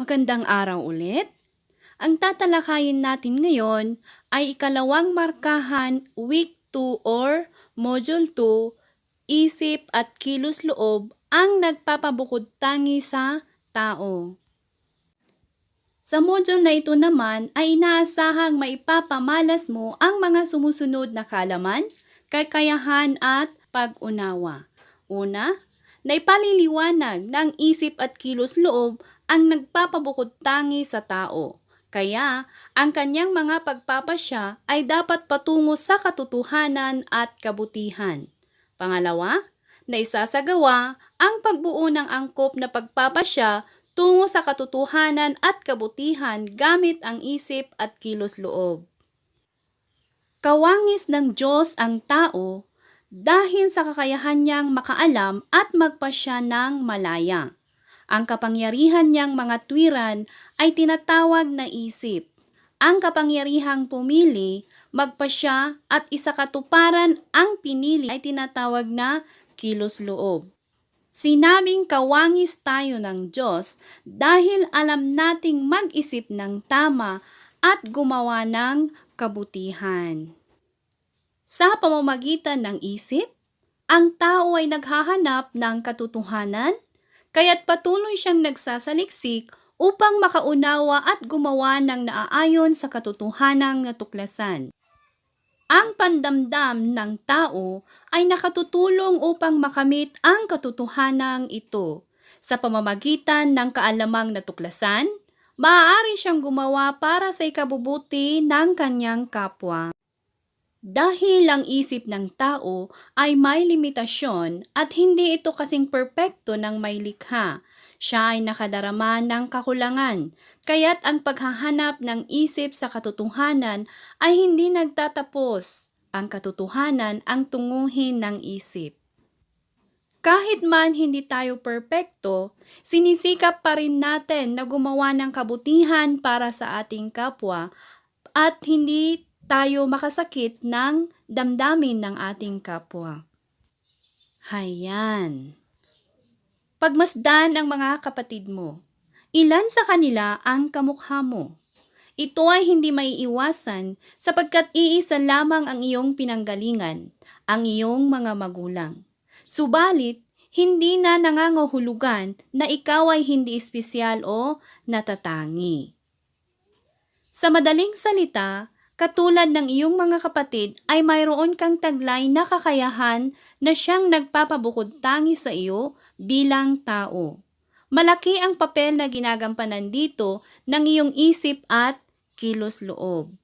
Magandang araw ulit. Ang tatalakayin natin ngayon ay ikalawang markahan Week 2 or Module 2, Isip at Kilos Loob ang nagpapabukod tangi sa tao. Sa module na ito naman ay inaasahang maipapamalas mo ang mga sumusunod na kaalaman, kakayahan at pag-unawa. Una, naipaliliwanag ng isip at kilos loob ang nagpapabukod tangi sa tao. Kaya, ang kanyang mga pagpapasya ay dapat patungo sa katotohanan at kabutihan. Pangalawa, naisasagawa ang pagbuo ng angkop na pagpapasya tungo sa katotohanan at kabutihan gamit ang isip at kilos loob. Kawangis ng Diyos ang tao dahil sa kakayahan niyang makaalam at magpasya ng malaya. Ang kapangyarihan niyang mga tuwiran ay tinatawag na isip. Ang kapangyarihang pumili, magpasya at isakatuparan ang pinili ay tinatawag na kilos loob. Sinabing kawangis tayo ng Diyos dahil alam nating mag-isip ng tama at gumawa ng kabutihan. Sa pamamagitan ng isip, ang tao ay naghahanap ng katotohanan, kaya't patuloy siyang nagsasaliksik upang makaunawa at gumawa ng naaayon sa katotohanang natuklasan. Ang pandamdam ng tao ay nakatutulong upang makamit ang katotohanang ito. Sa pamamagitan ng kaalamang natuklasan, maaari siyang gumawa para sa ikabubuti ng kanyang kapwa. Dahil ang isip ng tao ay may limitasyon at hindi ito kasing perpekto ng may likha, siya ay nakadarama ng kakulangan, kaya't ang paghahanap ng isip sa katotohanan ay hindi nagtatapos. Ang katotohanan ang tunguhin ng isip. Kahit man hindi tayo perpekto, sinisikap pa rin natin na gumawa ng kabutihan para sa ating kapwa at hindi tayo makasakit ng damdamin ng ating kapwa. Hayan. Pagmasdan ang mga kapatid mo. Ilan sa kanila ang kamukha mo? Ito ay hindi maiiwasan sapagkat iisa lamang ang iyong pinanggalingan, ang iyong mga magulang. Subalit, hindi na nangangahulugan na ikaw ay hindi espesyal o natatangi. Sa madaling salita, katulad ng iyong mga kapatid ay mayroon kang taglay na kakayahan na siyang nagpapabukod tangi sa iyo bilang tao. Malaki ang papel na ginagampanan dito ng iyong isip at kilos loob.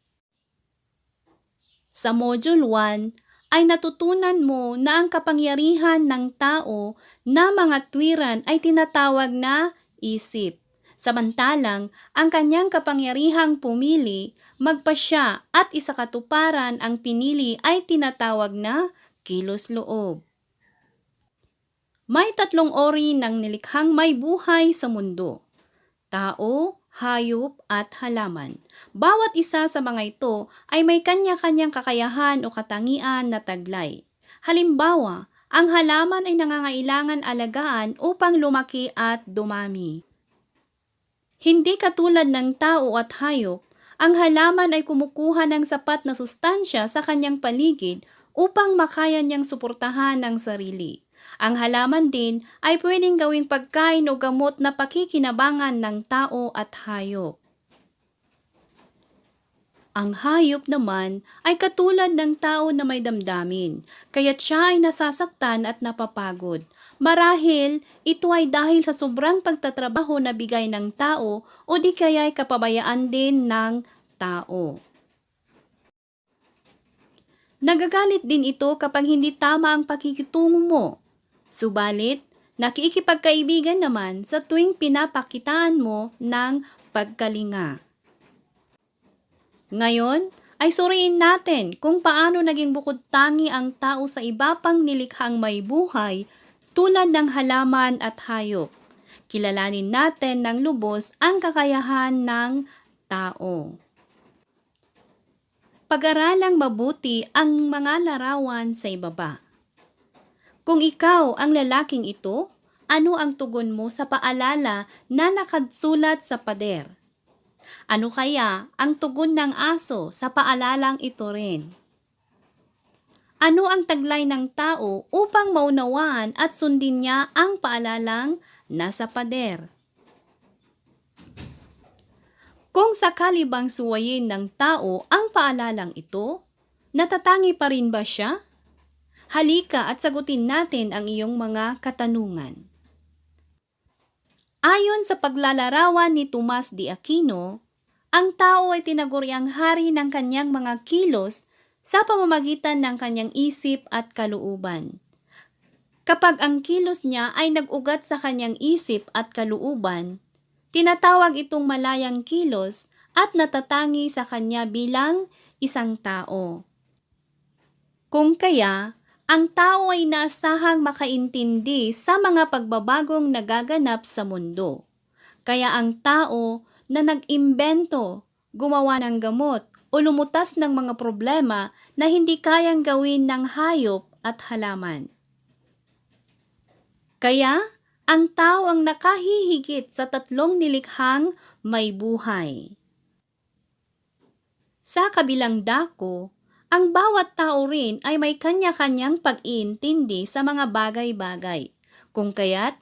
Sa Module 1 ay natutunan mo na ang kapangyarihan ng tao na mga tuwiran ay tinatawag na isip. Samantalang, ang kanyang kapangyarihang pumili, magpasya at isakatuparan ang pinili ay tinatawag na kilos loob. May tatlong uri ng nilikhang may buhay sa mundo: tao, hayop at halaman. Bawat isa sa mga ito ay may kanya-kanyang kakayahan o katangian na taglay. Halimbawa, ang halaman ay nangangailangan alagaan upang lumaki at dumami. Hindi katulad ng tao at hayop, ang halaman ay kumukuha ng sapat na sustansya sa kanyang paligid upang makaya niyang suportahan ang sarili. Ang halaman din ay pwedeng gawing pagkain o gamot na pakikinabangan ng tao at hayop. Ang hayop naman ay katulad ng tao na may damdamin, kaya't siya ay nasasaktan at napapagod. Marahil, ito ay dahil sa sobrang pagtatrabaho na bigay ng tao o di kaya'y kapabayaan din ng tao. Nagagalit din ito kapag hindi tama ang pakikitungo mo. Subalit, nakikipagkaibigan naman sa tuwing pinapakitaan mo ng pagkalinga. Ngayon, ay suriin natin kung paano naging bukod tangi ang tao sa iba pang nilikhang may buhay tulad ng halaman at hayop. Kilalanin natin ng lubos ang kakayahan ng tao. Pag-aralang mabuti ang mga larawan sa ibaba. Kung ikaw ang lalaking ito, ano ang tugon mo sa paalala na nakasulat sa pader? Ano kaya ang tugon ng aso sa paalalang ito rin? Ano ang taglay ng tao upang maunawaan at sundin niya ang paalalang nasa pader? Kung sakali bang suwayin ng tao ang paalalang ito, natatangi pa rin ba siya? Halika at sagutin natin ang iyong mga katanungan. Ayon sa paglalarawan ni Tomas de Aquino, ang tao ay tinaguriang hari ng kanyang mga kilos sa pamamagitan ng kanyang isip at kalooban. Kapag ang kilos niya ay nag-ugat sa kanyang isip at kalooban, tinatawag itong malayang kilos at natatangi sa kanya bilang isang tao. Kung kaya, ang tao ay naasahang makaintindi sa mga pagbabagong nagaganap sa mundo. Kaya ang tao na nag-imbento, gumawa ng gamot o lumutas ng mga problema na hindi kayang gawin ng hayop at halaman. Kaya, ang tao ang nakahihigit sa 3 nilikhang may buhay. Sa kabilang dako, ang bawat tao rin ay may kanya-kanyang pag-iintindi sa mga bagay-bagay. Kung kaya't,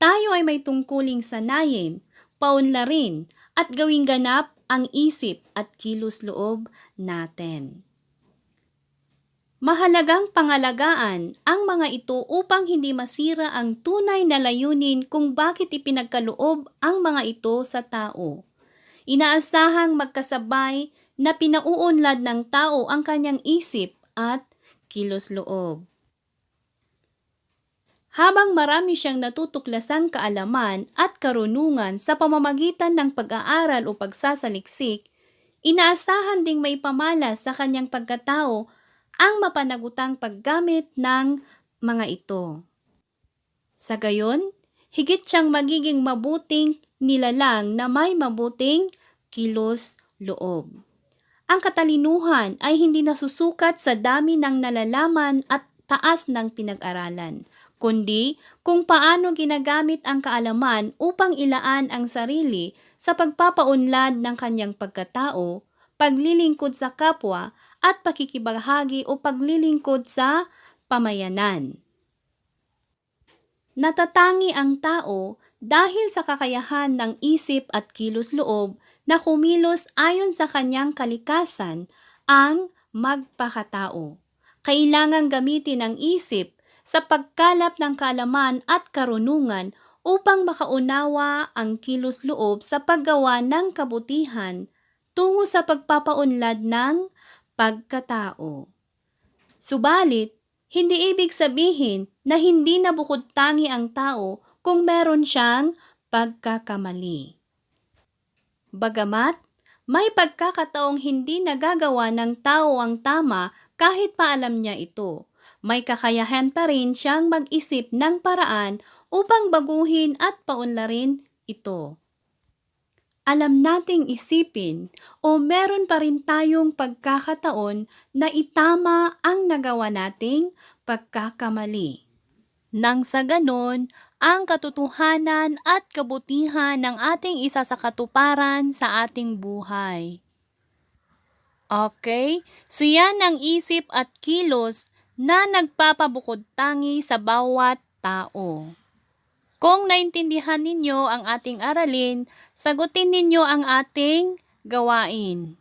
tayo ay may tungkuling sanayin, paunlarin, at gawing ganap ang isip at kilos-loob natin. Mahalagang pangalagaan ang mga ito upang hindi masira ang tunay na layunin kung bakit ipinagkaloob ang mga ito sa tao. Inaasahang magkasabay na pinauunlad ng tao ang kanyang isip at kilos-loob. Habang marami siyang natutuklasang kaalaman at karunungan sa pamamagitan ng pag-aaral o pagsasaliksik, inaasahan ding may pamalas sa kanyang pagkatao ang mapanagutang paggamit ng mga ito. Sa gayon, higit siyang magiging mabuting nilalang na may mabuting kilos-loob. Ang katalinuhan ay hindi nasusukat sa dami ng nalalaman at taas ng pinag-aralan, kundi kung paano ginagamit ang kaalaman upang ilaan ang sarili sa pagpapaunlad ng kanyang pagkatao, paglilingkod sa kapwa, at pakikibaghagi o paglilingkod sa pamayanan. Natatangi ang tao dahil sa kakayahan ng isip at kilos-loob na kumilos ayon sa kanyang kalikasan ang magpakatao. Kailangang gamitin ang isip sa pagkalap ng kaalaman at karunungan upang makaunawa ang kilos-loob sa paggawa ng kabutihan tungo sa pagpapaunlad ng pagkatao. Subalit, hindi ibig sabihin na hindi na bukod tangi ang tao kung meron siyang pagkakamali. Bagamat, may pagkakataong hindi nagagawa ng tao ang tama kahit pa alam niya ito. May kakayahan pa rin siyang mag-isip ng paraan upang baguhin at paunlarin ito. Alam nating isipin o meron pa rin tayong pagkakataon na itama ang nagawa nating pagkakamali. Nang sa ganon, ang katotohanan at kabutihan ng ating isasakatuparan sa ating buhay. Okay, so yan ang isip at kilos na nagpapabukod tangi sa bawat tao. Kung naintindihan ninyo ang ating aralin, sagutin ninyo ang ating gawain.